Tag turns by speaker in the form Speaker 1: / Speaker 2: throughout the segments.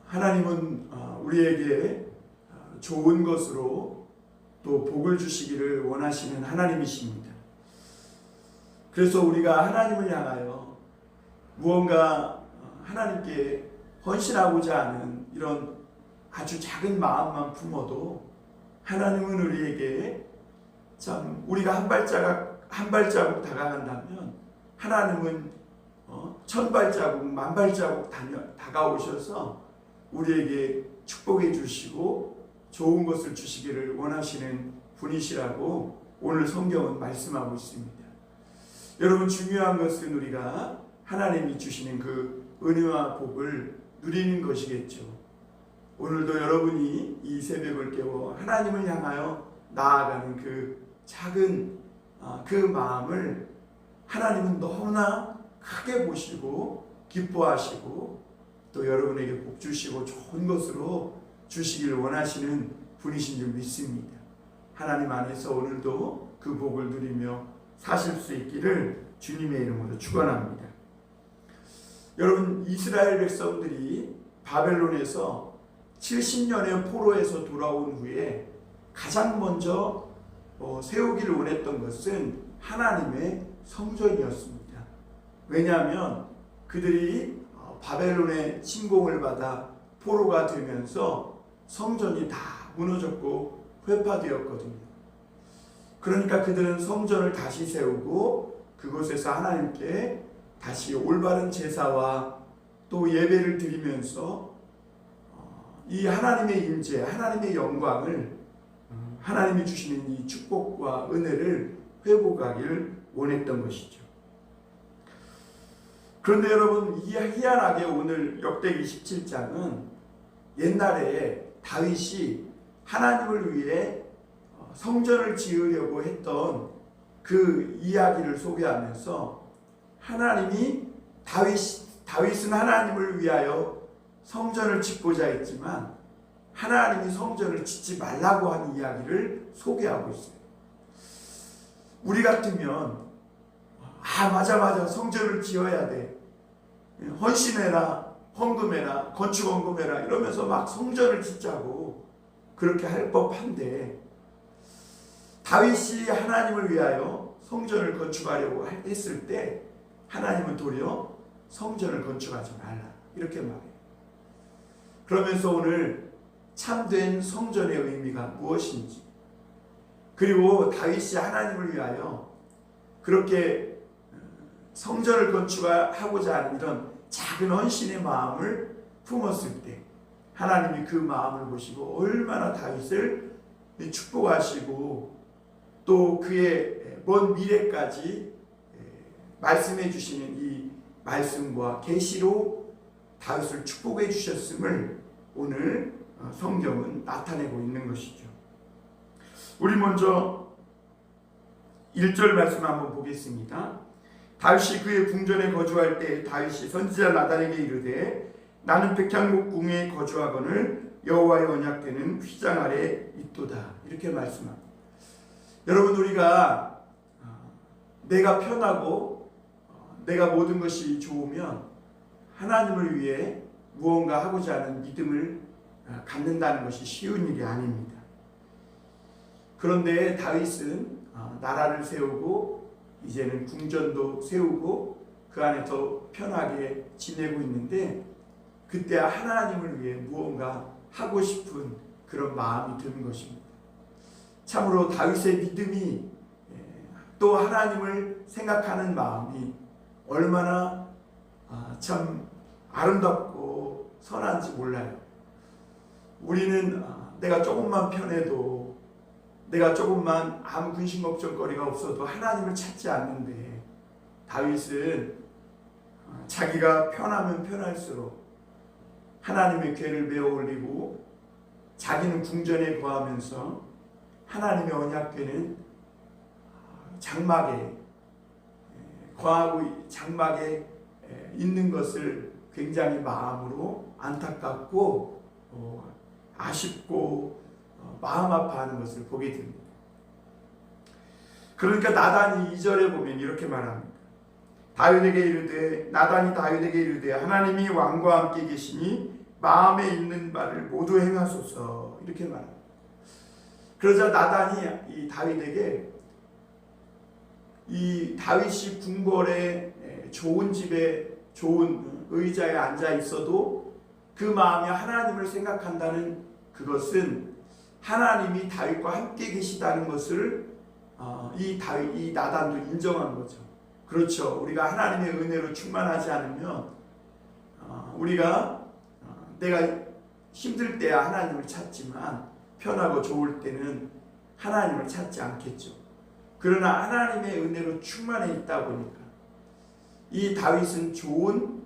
Speaker 1: 하나님은 우리에게 좋은 것으로 또 복을 주시기를 원하시는 하나님이십니다. 그래서 우리가 하나님을 향하여 무언가 하나님께 헌신하고자 하는 이런 아주 작은 마음만 품어도 하나님은 우리에게 참 우리가 한 발자국 다가간다면 하나님은 1000발자국, 10,000발자국 다가오셔서 우리에게 축복해 주시고 좋은 것을 주시기를 원하시는 분이시라고 오늘 성경은 말씀하고 있습니다. 여러분, 중요한 것은 우리가 하나님이 주시는 그 은혜와 복을 누리는 것이겠죠. 오늘도 여러분이 이 새벽을 깨워 하나님을 향하여 나아가는 그 작은 그 마음을 하나님은 너무나 크게 보시고 기뻐하시고 또 여러분에게 복 주시고 좋은 것으로 주시기를 원하시는 분이신 줄 믿습니다. 하나님 안에서 오늘도 그 복을 누리며 사실 수 있기를 주님의 이름으로 축원합니다. 여러분, 이스라엘 백성들이 바벨론에서 70년의 포로에서 돌아온 후에 가장 먼저 세우기를 원했던 것은 하나님의 성전이었습니다. 왜냐하면 그들이 바벨론의 침공을 받아 포로가 되면서 성전이 다 무너졌고 회파되었거든요. 그러니까 그들은 성전을 다시 세우고 그곳에서 하나님께 다시 올바른 제사와 또 예배를 드리면서 이 하나님의 임재, 하나님의 영광을 하나님이 주시는 이 축복과 은혜를 회복하기를 원했던 것이죠. 그런데 여러분, 희한하게 오늘 역대기 17장은 옛날에 다윗이 하나님을 위해 성전을 지으려고 했던 그 이야기를 소개하면서 하나님이 다윗은 하나님을 위하여 성전을 짓고자 했지만 하나님이 성전을 짓지 말라고 하는 이야기를 소개하고 있어요. 우리 같으면 맞아 성전을 지어야 돼, 헌신해라, 헌금해라, 건축 헌금해라 이러면서 막 성전을 짓자고 그렇게 할 법한데 다윗이 하나님을 위하여 성전을 건축하려고 했을 때 하나님은 도리어 성전을 건축하지 말라 이렇게 말해요. 그러면서 오늘 참된 성전의 의미가 무엇인지, 그리고 다윗이 하나님을 위하여 그렇게 성전을 건축하고자 하는 이런 작은 헌신의 마음을 품었을 때 하나님이 그 마음을 보시고 얼마나 다윗을 축복하시고 또 그의 먼 미래까지 말씀해 주시는 이 말씀과 계시로 다윗을 축복해 주셨음을 오늘 성경은 나타내고 있는 것이죠. 우리 먼저 1절 말씀 한번 보겠습니다. 다윗이 그의 궁전에 거주할 때 다윗이 선지자 나단에게 이르되 나는 백향목 궁에 거주하거늘 여호와의 언약궤는 휘장 아래 있도다 이렇게 말씀합니다. 여러분, 우리가 내가 편하고 내가 모든 것이 좋으면 하나님을 위해 무언가 하고자 하는 믿음을 갖는다는 것이 쉬운 일이 아닙니다. 그런데 다윗은 나라를 세우고 이제는 궁전도 세우고 그 안에서 편하게 지내고 있는데 그때 하나님을 위해 무언가 하고 싶은 그런 마음이 드는 것입니다. 참으로 다윗의 믿음이 또 하나님을 생각하는 마음이 얼마나 참 아름답고 선한지 몰라요. 우리는 내가 조금만 편해도, 내가 조금만 아무 근심 걱정거리가 없어도 하나님을 찾지 않는데 다윗은 자기가 편하면 편할수록 하나님의 궤를 메어 올리고 자기는 궁전에 거하면서 하나님의 언약궤는 장막에 거하고 장막에 있는 것을 굉장히 마음으로 안타깝고 아쉽고 마음 아파하는 것을 보게 됩니다. 그러니까 나단이 2절에 보면 이렇게 말합니다. 나단이 다윗에게 이르되 하나님이 왕과 함께 계시니 마음에 있는 바를 모두 행하소서 이렇게 말합니다. 그러자 나단이 이 다윗에게 이 다윗이 궁궐에 좋은 집에 좋은 의자에 앉아 있어도 그 마음이 하나님을 생각한다는 그것은 하나님이 다윗과 함께 계시다는 것을 이 나단도 인정한 거죠. 그렇죠. 우리가 하나님의 은혜로 충만하지 않으면 우리가 내가 힘들 때야 하나님을 찾지만 편하고 좋을 때는 하나님을 찾지 않겠죠. 그러나 하나님의 은혜로 충만해 있다 보니까 이 다윗은 좋은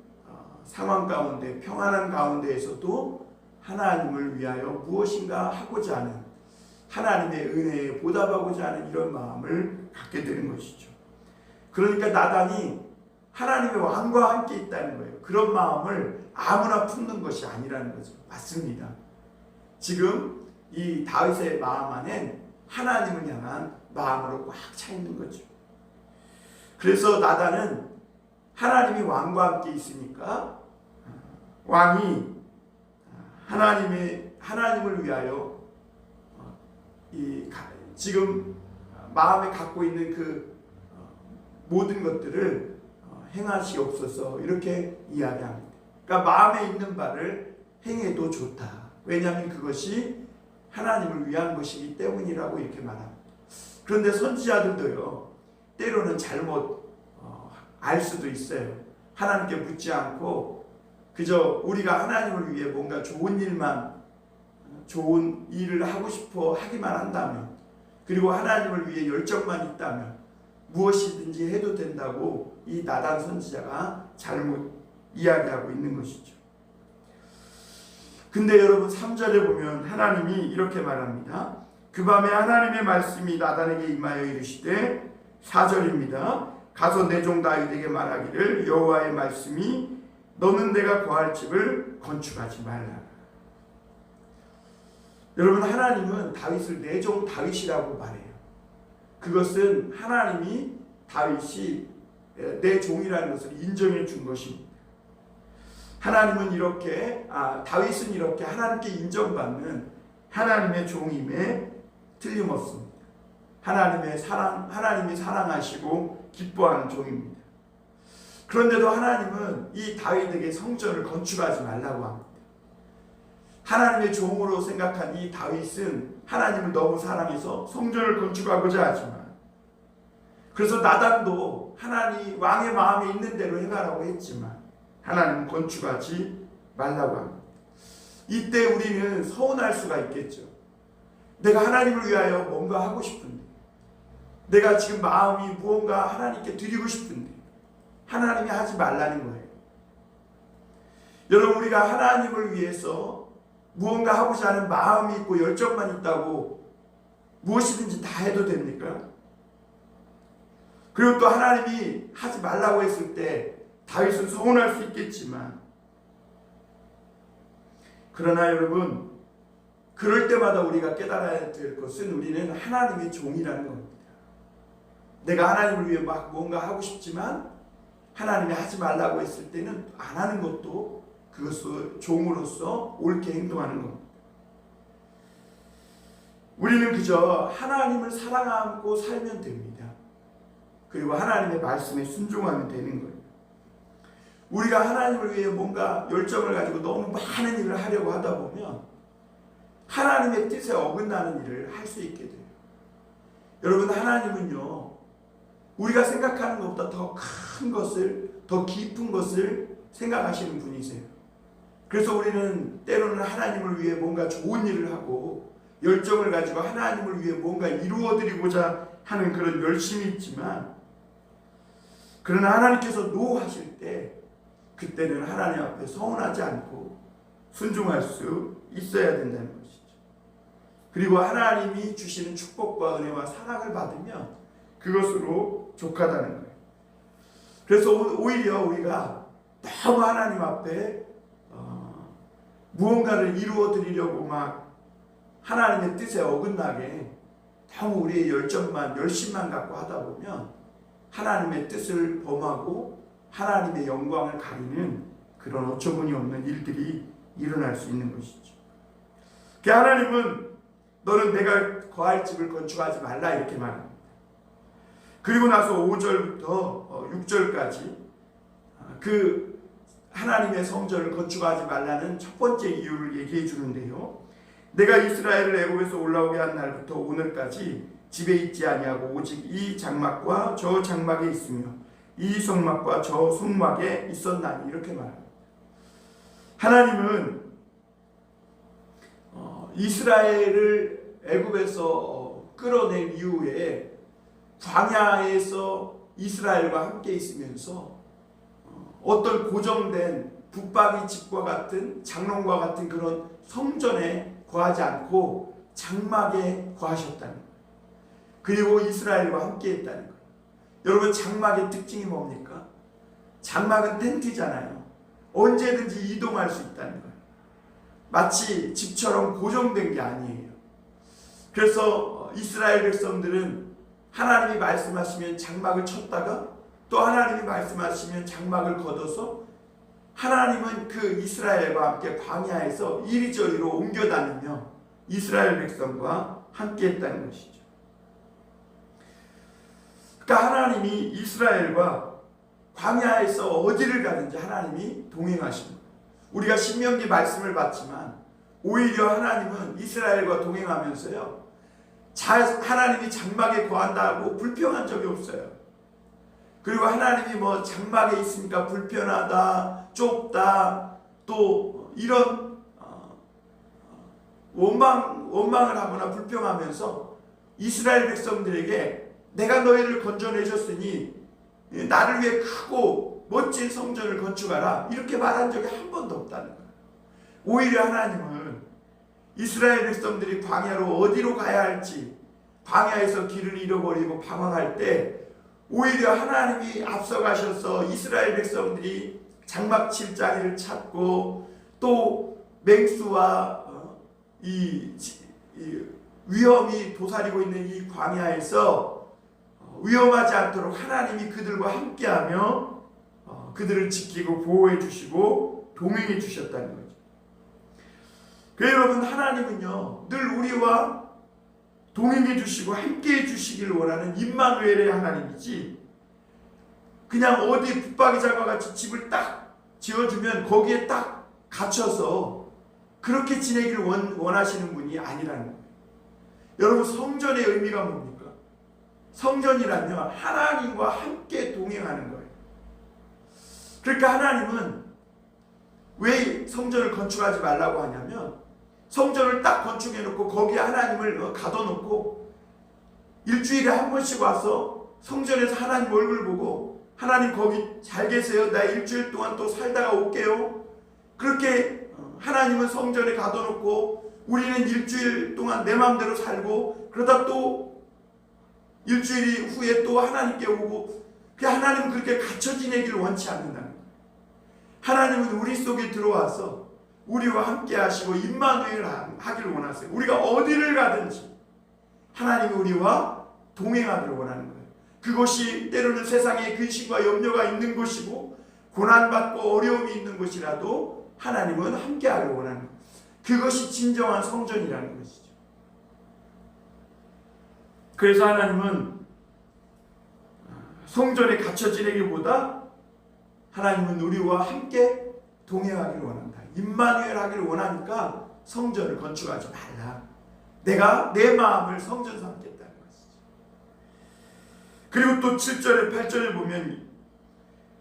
Speaker 1: 상황 가운데 평안한 가운데에서도 하나님을 위하여 무엇인가 하고자 하는 하나님의 은혜에 보답하고자 하는 이런 마음을 갖게 되는 것이죠. 그러니까 나단이 하나님의 왕과 함께 있다는 거예요. 그런 마음을 아무나 품는 것이 아니라는 거죠. 맞습니다. 지금 이 다윗의 마음 안엔 하나님을 향한 마음으로 꽉 차 있는 거죠. 그래서 나단은 하나님이 왕과 함께 있으니까 왕이 하나님을 위하여 지금 마음에 갖고 있는 그 모든 것들을 행하시옵소서 이렇게 이야기합니다. 그러니까 마음에 있는 바를 행해도 좋다. 왜냐하면 그것이 하나님을 위한 것이기 때문이라고 이렇게 말합니다. 그런데 선지자들도요, 때로는 잘못 알 수도 있어요. 하나님께 묻지 않고 그저 우리가 하나님을 위해 뭔가 좋은 일을 하고 싶어 하기만 한다면, 그리고 하나님을 위해 열정만 있다면 무엇이든지 해도 된다고 이 나단 선지자가 잘못 이야기하고 있는 것이죠. 근데 여러분 3절에 보면 하나님이 이렇게 말합니다. 그 밤에 하나님의 말씀이 나단에게 임하여 이르시되 4절입니다. 가서 내 종 다윗에게 말하기를 여호와의 말씀이 너는 내가 거할 집을 건축하지 말라. 여러분 하나님은 다윗을 내 종 다윗이라고 말해요. 그것은 하나님이 다윗이 내 종이라는 것을 인정해 준 것입니다. 하나님은 이렇게 다윗은 이렇게 하나님께 인정받는 하나님의 종임에 틀림없습니다. 하나님이 사랑하시고 기뻐하는 종입니다. 그런데도 하나님은 이 다윗에게 성전을 건축하지 말라고 합니다. 하나님의 종으로 생각한 이 다윗은 하나님을 너무 사랑해서 성전을 건축하고자 하지만, 그래서 나단도 하나님 왕의 마음에 있는 대로 행하라고 했지만 하나님은 건축하지 말라고 합니다. 이때 우리는 서운할 수가 있겠죠. 내가 하나님을 위하여 뭔가 하고 싶은데, 내가 지금 마음이 무언가 하나님께 드리고 싶은데 하나님이 하지 말라는 거예요. 여러분 우리가 하나님을 위해서 무언가 하고자 하는 마음이 있고 열정만 있다고 무엇이든지 다 해도 됩니까? 그리고 또 하나님이 하지 말라고 했을 때 다윗은 서운할 수 있겠지만, 그러나 여러분 그럴 때마다 우리가 깨달아야 될 것은 우리는 하나님의 종이라는 겁니다. 내가 하나님을 위해 막 뭔가 하고 싶지만 하나님이 하지 말라고 했을 때는 안 하는 것도 그것을 종으로서 옳게 행동하는 겁니다. 우리는 그저 하나님을 사랑하고 살면 됩니다. 그리고 하나님의 말씀에 순종하면 되는 거예요. 우리가 하나님을 위해 뭔가 열정을 가지고 너무 많은 일을 하려고 하다 보면 하나님의 뜻에 어긋나는 일을 할 수 있게 돼요. 여러분 하나님은요, 우리가 생각하는 것보다 더 큰 것을, 더 깊은 것을 생각하시는 분이세요. 그래서 우리는 때로는 하나님을 위해 뭔가 좋은 일을 하고 열정을 가지고 하나님을 위해 뭔가 이루어드리고자 하는 그런 열심이 있지만, 그러나 하나님께서 노 하실 때 그때는 하나님 앞에 서운하지 않고 순종할 수 있어야 된다는 것이죠. 그리고 하나님이 주시는 축복과 은혜와 사랑을 받으면 그것으로 족하다는 거예요. 그래서 오히려 우리가 너무 하나님 앞에 무언가를 이루어 드리려고 막 하나님의 뜻에 어긋나게 너무 우리의 열심만 갖고 하다 보면 하나님의 뜻을 범하고 하나님의 영광을 가리는 그런 어처구니 없는 일들이 일어날 수 있는 것이죠. 그 하나님은 너는 내가 거할 집을 건축하지 말라 이렇게 말합니다. 그리고 나서 5절부터 6절까지 그 하나님의 성전을 건축하지 말라는 첫 번째 이유를 얘기해 주는데요. 내가 이스라엘을 애굽에서 올라오게 한 날부터 오늘까지 집에 있지 아니하고 오직 이 장막과 저 장막에 있으며 이 성막과 저 성막에 있었나니 이렇게 말합니다. 하나님은 이스라엘을 애굽에서 끌어낸 이후에 광야에서 이스라엘과 함께 있으면서 어떤 고정된 붙박이 집과 같은 장롱과 같은 그런 성전에 거하지 않고 장막에 거하셨다는 거예요. 그리고 이스라엘과 함께 했다는 거예요. 여러분, 장막의 특징이 뭡니까? 장막은 텐트잖아요. 언제든지 이동할 수 있다는 거예요. 마치 집처럼 고정된 게 아니에요. 그래서 이스라엘 백성들은 하나님이 말씀하시면 장막을 쳤다가 또 하나님이 말씀하시면 장막을 걷어서 하나님은 그 이스라엘과 함께 광야에서 이리저리로 옮겨 다니며 이스라엘 백성과 함께 했다는 것이죠. 그러니까 하나님이 이스라엘과 광야에서 어디를 가든지 하나님이 동행하십니다. 우리가 신명기 말씀을 봤지만 오히려 하나님은 이스라엘과 동행하면서요, 하나님이 장막에 거한다고 불평한 적이 없어요. 그리고 하나님이 뭐 장막에 있으니까 불편하다, 좁다, 또 이런 원망을 하거나 불평하면서 이스라엘 백성들에게 내가 너희를 건져내줬으니 나를 위해 크고 멋진 성전을 건축하라 이렇게 말한 적이 한 번도 없다는 거예요. 오히려 하나님은 이스라엘 백성들이 광야로 어디로 가야 할지, 광야에서 길을 잃어버리고 방황할 때 오히려 하나님이 앞서가셔서 이스라엘 백성들이 장막 칠 자리를 찾고 또 맹수와 이 위험이 도사리고 있는 이 광야에서 위험하지 않도록 하나님이 그들과 함께하며 그들을 지키고 보호해 주시고 동행해 주셨다는 거죠. 그래서 여러분, 하나님은요 늘 우리와 동행해 주시고 함께해 주시기를 원하는 임마누엘의 하나님이지, 그냥 어디 붙박이장과 같이 집을 딱 지어주면 거기에 딱 갇혀서 그렇게 지내기를 원하시는 분이 아니라는 거예요. 여러분, 성전의 의미가 뭡니까? 성전이라면 하나님과 함께 동행하는 거예요. 그러니까 하나님은 왜 성전을 건축하지 말라고 하냐면, 성전을 딱 건축해놓고 거기에 하나님을 가둬놓고 일주일에 한 번씩 와서 성전에서 하나님 얼굴 보고 하나님 거기 잘 계세요, 나 일주일 동안 또 살다가 올게요, 그렇게 하나님은 성전에 가둬놓고 우리는 일주일 동안 내 마음대로 살고 그러다 또 일주일 후에 또 하나님께 오고, 하나님은 그렇게 갇혀 지내기를 원치 않는다는 거예요. 하나님은 우리 속에 들어와서 우리와 함께 하시고 임마누엘 하기를 원하세요. 우리가 어디를 가든지 하나님이 우리와 동행하기를 원하는 거예요. 그것이 때로는 세상에 근심과 염려가 있는 것이고 고난받고 어려움이 있는 것이라도 하나님은 함께 하기를 원하는 거예요. 그것이 진정한 성전이라는 것이죠. 그래서 하나님은 성전에 갇혀 지내기보다 하나님은 우리와 함께 동행하기를 원한다. 임마누엘 하기를 원하니까 성전을 건축하지 말라. 내가 내 마음을 성전 삼겠다는 것이죠. 그리고 또 7절에 8절에 보면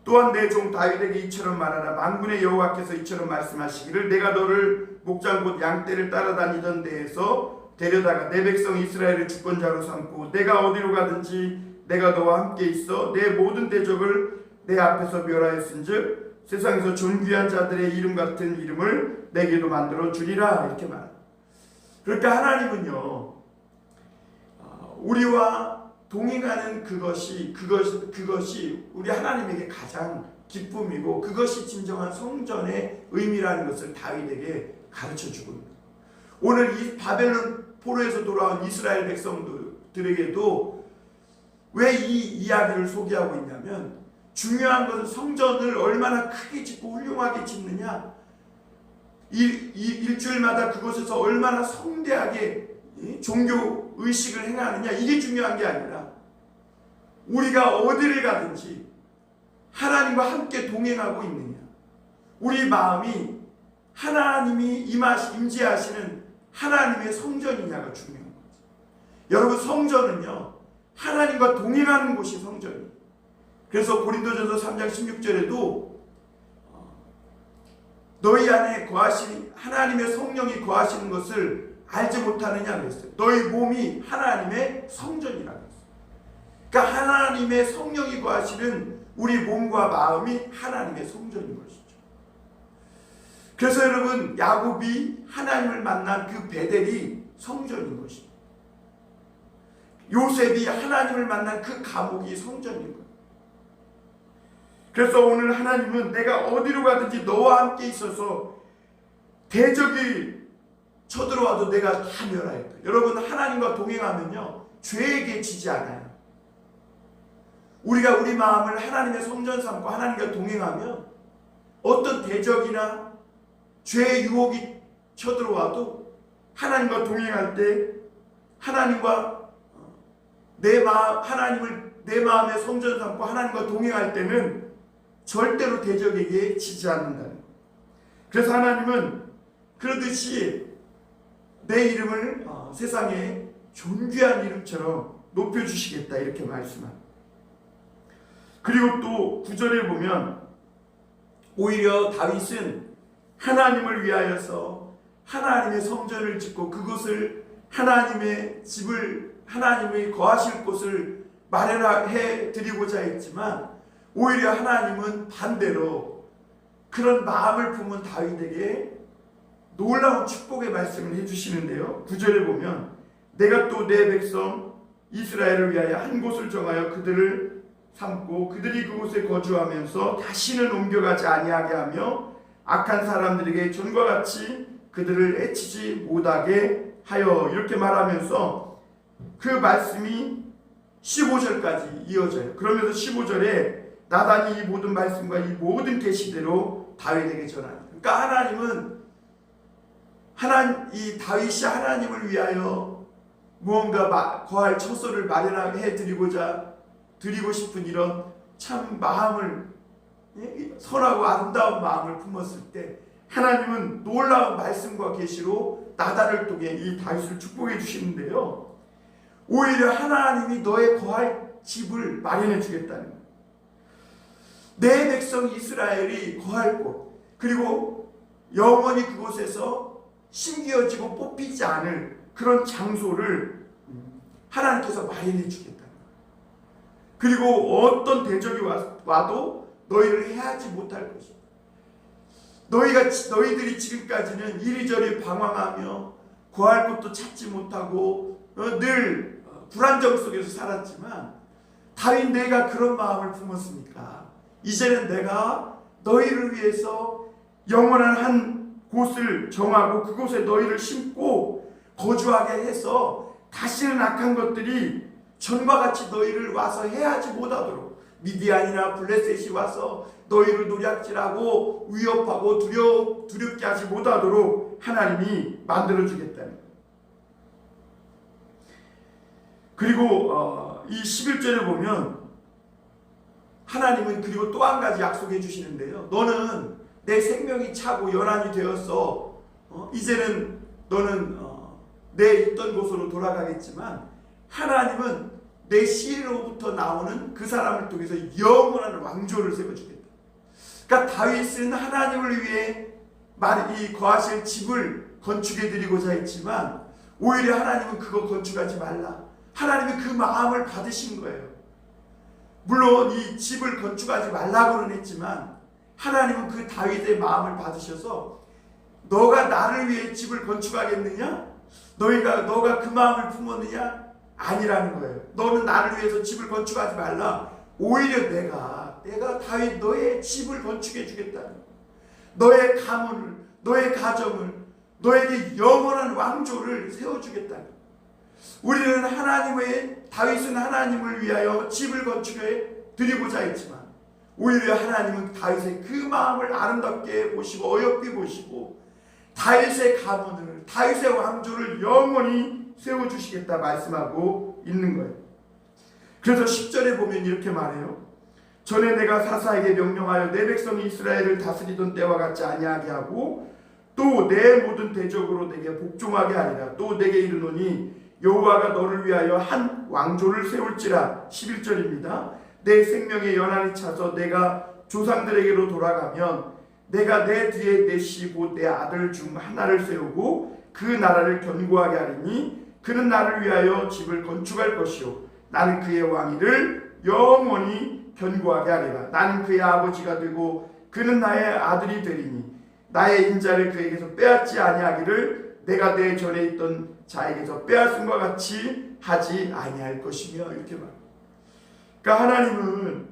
Speaker 1: 또한 내 종 다윗에게 이처럼 말하라. 만군의 여호와께서 이처럼 말씀하시기를 내가 너를 목장 곧 양떼를 따라다니던 데에서 데려다가 내 백성 이스라엘을 주권자로 삼고 내가 어디로 가든지 내가 너와 함께 있어 내 모든 대적을 내 앞에서 멸하였은즉 세상에서 존귀한 자들의 이름 같은 이름을 내게도 만들어 주리라 이렇게 말합니다. 그러니까 하나님은요 우리와 동행하는 그것이 우리 하나님에게 가장 기쁨이고 그것이 진정한 성전의 의미라는 것을 다윗에게 가르쳐주고 있습니다. 오늘 이 바벨론 포로에서 돌아온 이스라엘 백성들에게도 왜 이 이야기를 소개하고 있냐면, 중요한 것은 성전을 얼마나 크게 짓고 훌륭하게 짓느냐, 일주일마다 그곳에서 얼마나 성대하게 종교 의식을 행하느냐, 이게 중요한 게 아니라 우리가 어디를 가든지 하나님과 함께 동행하고 있느냐, 우리 마음이 하나님이 임재하시는 하나님의 성전이냐가 중요한 거죠. 여러분, 성전은요, 하나님과 동행하는 곳이 성전이에요. 그래서 고린도전서 3장 16절에도 너희 안에 거하시는 하나님의 성령이 거하시는 것을 알지 못하느냐 그랬어요. 너희 몸이 하나님의 성전이라고 했어요. 그러니까 하나님의 성령이 거하시는 우리 몸과 마음이 하나님의 성전인 것이죠. 그래서 여러분, 야곱이 하나님을 만난 그 베델이 성전인 것입니다. 요셉이 하나님을 만난 그 감옥이 성전인 거예요. 그래서 오늘 하나님은 내가 어디로 가든지 너와 함께 있어서 대적이 쳐들어와도 내가 다 멸하였다. 여러분, 하나님과 동행하면요, 죄에게 지지 않아요. 우리가 우리 마음을 하나님의 성전 삼고 하나님과 동행하면 어떤 대적이나 죄의 유혹이 쳐들어와도 하나님과 동행할 때 하나님과 하나님을 내 마음의 성전 삼고 하나님과 동행할 때는 절대로 대적에게 지지 않는다는 거예요. 그래서 하나님은 그러듯이 내 이름을 세상에 존귀한 이름처럼 높여주시겠다, 이렇게 말씀합니다. 그리고 또 9절에 보면 오히려 다윗은 하나님을 위하여서 하나님의 성전을 짓고 그곳을 하나님의 집을, 하나님의 거하실 곳을 마련해 드리고자 했지만, 오히려 하나님은 반대로 그런 마음을 품은 다윗에게 놀라운 축복의 말씀을 해주시는데요. 9절에 보면 내가 또 내 백성 이스라엘을 위하여 한 곳을 정하여 그들을 삼고 그들이 그곳에 거주하면서 다시는 옮겨가지 아니하게 하며 악한 사람들에게 전과 같이 그들을 해치지 못하게 하여, 이렇게 말하면서 그 말씀이 15절까지 이어져요. 그러면서 15절에 나단이 이 모든 말씀과 이 모든 계시대로 다윗에게 전합니다. 그러니까 하나님은 이 다윗이 하나님을 위하여 무언가 거할 처소를 마련해 드리고 싶은 이런 참 마음을, 선하고 아름다운 마음을 품었을 때 하나님은 놀라운 말씀과 계시로 나단을 통해 이 다윗을 축복해 주시는데요. 오히려 하나님이 너의 거할 집을 마련해 주겠다는 거예요. 내 백성 이스라엘이 거할 곳, 그리고 영원히 그곳에서 심기어지고 뽑히지 않을 그런 장소를 하나님께서 마련해 주겠다. 그리고 어떤 대적이 와도 너희를 해하지 못할 것이다. 너희들이 지금까지는 이리저리 방황하며 거할 곳도 찾지 못하고 늘 불안정 속에서 살았지만, 다윗 내가 그런 마음을 품었으니까 이제는 내가 너희를 위해서 영원한 한 곳을 정하고 그곳에 너희를 심고 거주하게 해서 다시는 악한 것들이 전과 같이 너희를 와서 해하지 못하도록, 미디안이나 블레셋이 와서 너희를 노략질하고 위협하고 두렵게 하지 못하도록 하나님이 만들어주겠다는 거예요. 그리고 이 11절에 보면 하나님은 그리고 또 한 가지 약속해 주시는데요. 너는 내 생명이 차고 연한이 되었어. 이제는 너는 내 있던 곳으로 돌아가겠지만 하나님은 내 씨로부터 나오는 그 사람을 통해서 영원한 왕조를 세워주겠다. 그러니까 다윗은 하나님을 위해 이 거하실 집을 건축해 드리고자 했지만 오히려 하나님은 그거 건축하지 말라. 하나님이 그 마음을 받으신 거예요. 물론 이 집을 건축하지 말라고는 했지만 하나님은 그 다윗의 마음을 받으셔서 너가 나를 위해 집을 건축하겠느냐? 너가 그 마음을 품었느냐? 아니라는 거예요. 너는 나를 위해서 집을 건축하지 말라. 오히려 내가 다윗 너의 집을 건축해 주겠다는 거예요. 너의 가문을, 너의 가정을, 너에게 영원한 왕조를 세워주겠다는 거예요. 우리는 다윗은 하나님을 위하여 집을 건축해 드리고자 했지만 오히려 하나님은 다윗의 그 마음을 아름답게 보시고 어여삐 보시고 다윗의 가문을, 다윗의 왕조를 영원히 세워주시겠다 말씀하고 있는 거예요. 그래서 10절에 보면 이렇게 말해요. 전에 내가 사사에게 명령하여 내 백성 이스라엘을 다스리던 때와 같지 아니하게 하고 또 내 모든 대적으로 내게 복종하게 하리라. 또 내게 이르노니 여호와가 너를 위하여 한 왕조를 세울지라. 11절입니다. 내 생명의 연한이 차서 내가 조상들에게로 돌아가면 내가 내 뒤에 내 씨 곧 내 아들 중 하나를 세우고 그 나라를 견고하게 하리니 그는 나를 위하여 집을 건축할 것이요 나는 그의 왕위를 영원히 견고하게 하리라. 나는 그의 아버지가 되고 그는 나의 아들이 되리니 나의 인자를 그에게서 빼앗지 아니하기를 내가 내 전에 있던 자에게서 빼앗음과 같이 하지 아니할 것이며 이렇게 말합니다. 그러니까 하나님은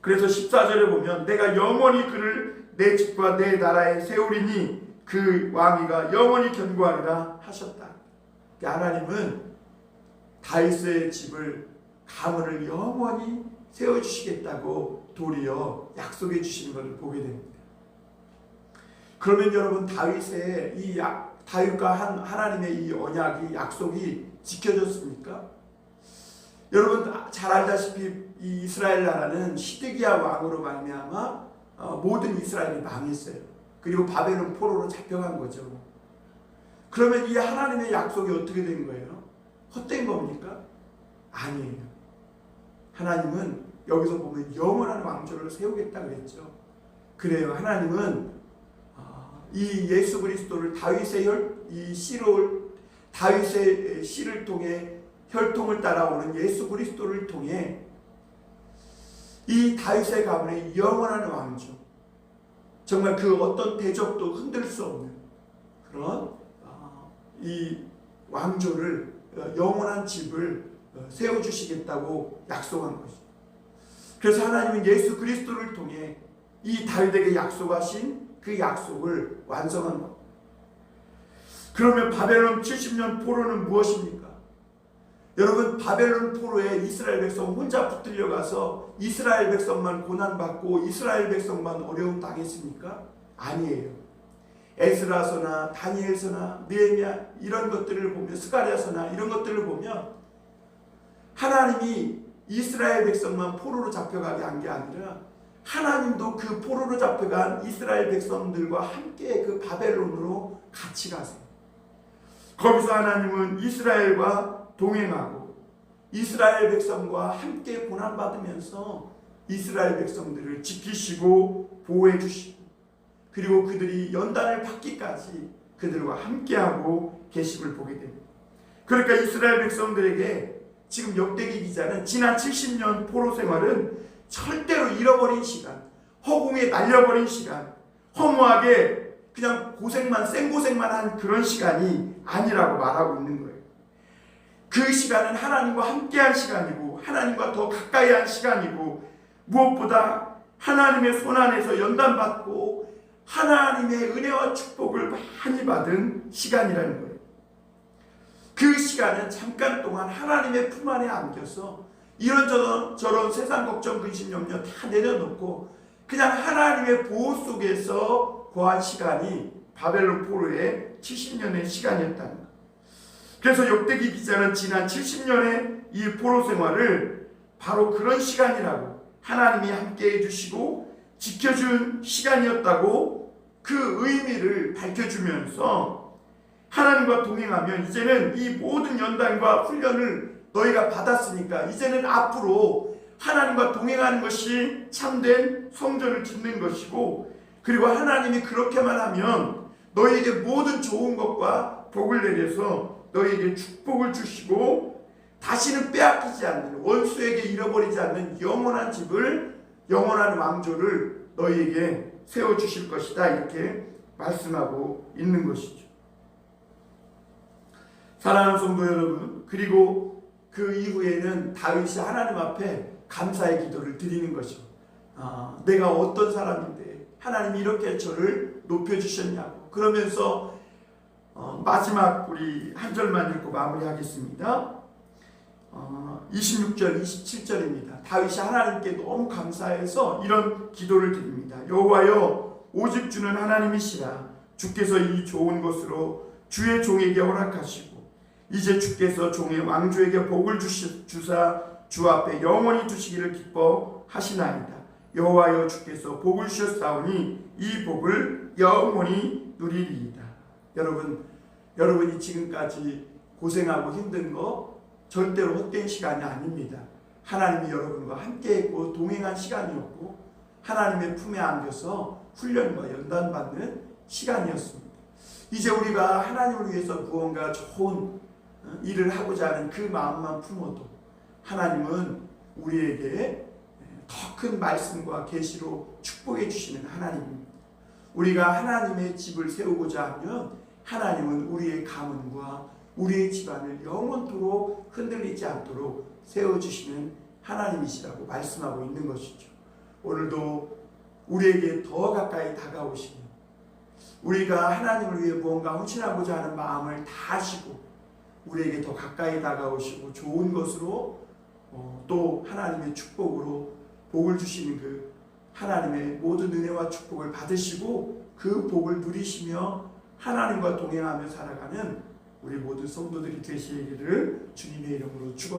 Speaker 1: 그래서 14절에 보면 내가 영원히 그를 내 집과 내 나라에 세우리니 그 왕위가 영원히 견고하리라 하셨다. 그러니까 하나님은 다윗의 집을 가문을 영원히 세워주시겠다고 도리어 약속해 주시는 것을 보게 됩니다. 그러면 여러분 다윗의 다윗과 하나님의 이 언약이 약속이 지켜졌습니까? 여러분 잘 알다시피 이 이스라엘 나라는 시드기야 왕으로 말미암아 모든 이스라엘이 망했어요. 그리고 바벨론 포로로 잡혀간 거죠. 그러면 이 하나님의 약속이 어떻게 된 거예요? 헛된 겁니까? 아니에요. 하나님은 여기서 보면 영원한 왕조를 세우겠다고 했죠. 그래요. 하나님은 이 예수 그리스도를 다윗의 씨를 통해 혈통을 따라오는 예수 그리스도를 통해 이 다윗의 가문의 영원한 왕조, 정말 그 어떤 대적도 흔들 수 없는 그런 이 왕조를 영원한 집을 세워주시겠다고 약속한 것이죠. 그래서 하나님은 예수 그리스도를 통해 이 다윗에게 약속하신 그 약속을 완성한 겁니다. 그러면 바벨론 70년 포로는 무엇입니까? 여러분 바벨론 포로에 이스라엘 백성 혼자 붙들려 가서 이스라엘 백성만 고난받고 이스라엘 백성만 어려움 당했습니까? 아니에요. 에스라서나 다니엘서나 느헤미야 이런 것들을 보면 스가랴서나 이런 것들을 보면 하나님이 이스라엘 백성만 포로로 잡혀가게 한 게 아니라 하나님도 그 포로로 잡혀간 이스라엘 백성들과 함께 그 바벨론으로 같이 가세요. 거기서 하나님은 이스라엘과 동행하고 이스라엘 백성과 함께 고난받으면서 이스라엘 백성들을 지키시고 보호해 주시고 그리고 그들이 연단을 받기까지 그들과 함께하고 계심을 보게 됩니다. 그러니까 이스라엘 백성들에게 지금 역대기 기자는 지난 70년 포로 생활은 절대로 잃어버린 시간, 허공에 날려버린 시간, 허무하게 그냥 생고생만 한 그런 시간이 아니라고 말하고 있는 거예요. 그 시간은 하나님과 함께한 시간이고 하나님과 더 가까이 한 시간이고 무엇보다 하나님의 손안에서 연단받고 하나님의 은혜와 축복을 많이 받은 시간이라는 거예요. 그 시간은 잠깐 동안 하나님의 품 안에 안겨서 이런저런 세상 걱정 근심 염려 다 내려놓고 그냥 하나님의 보호 속에서 거한 시간이 바벨론 포로의 70년의 시간이었다는 거예요. 그래서 역대기 기자는 지난 70년의 이 포로 생활을 바로 그런 시간이라고 하나님이 함께 해주시고 지켜준 시간이었다고 그 의미를 밝혀주면서 하나님과 동행하면 이제는 이 모든 연단과 훈련을 너희가 받았으니까 이제는 앞으로 하나님과 동행하는 것이 참된 성전을 짓는 것이고 그리고 하나님이 그렇게만 하면 너희에게 모든 좋은 것과 복을 내려서 너희에게 축복을 주시고 다시는 빼앗기지 않는 원수에게 잃어버리지 않는 영원한 집을 영원한 왕조를 너희에게 세워주실 것이다 이렇게 말씀하고 있는 것이죠. 사랑하는 성도 여러분, 그리고 그 이후에는 다윗이 하나님 앞에 감사의 기도를 드리는 것이죠. 내가 어떤 사람인데 하나님이 이렇게 저를 높여주셨냐고. 그러면서 마지막 우리 한 절만 읽고 마무리하겠습니다. 26절 27절입니다. 다윗이 하나님께 너무 감사해서 이런 기도를 드립니다. 여호와여 오직 주는 하나님이시라. 주께서 이 좋은 것으로 주의 종에게 허락하시고 이제 주께서 종의 왕조에게 복을 주사 주 앞에 영원히 두시기를 기뻐하시나이다. 여호와여 주께서 복을 주셨사오니 이 복을 영원히 누리리이다. 여러분이 지금까지 고생하고 힘든 거 절대로 헛된 시간이 아닙니다. 하나님이 여러분과 함께했고 동행한 시간이었고 하나님의 품에 안겨서 훈련과 연단받는 시간이었습니다. 이제 우리가 하나님을 위해서 무언가 좋은 일을 하고자 하는 그 마음만 품어도 하나님은 우리에게 더 큰 말씀과 계시로 축복해 주시는 하나님입니다. 우리가 하나님의 집을 세우고자 하면 하나님은 우리의 가문과 우리의 집안을 영원토록 흔들리지 않도록 세워주시는 하나님이시라고 말씀하고 있는 것이죠. 오늘도 우리에게 더 가까이 다가오시며 우리가 하나님을 위해 무언가 헌신하고자 하는 마음을 다하시고 우리에게 더 가까이 다가오시고 좋은 것으로 또 하나님의 축복으로 복을 주시는 그 하나님의 모든 은혜와 축복을 받으시고 그 복을 누리시며 하나님과 동행하며 살아가는 우리 모든 성도들이 되시기를 주님의 이름으로 축원합니다.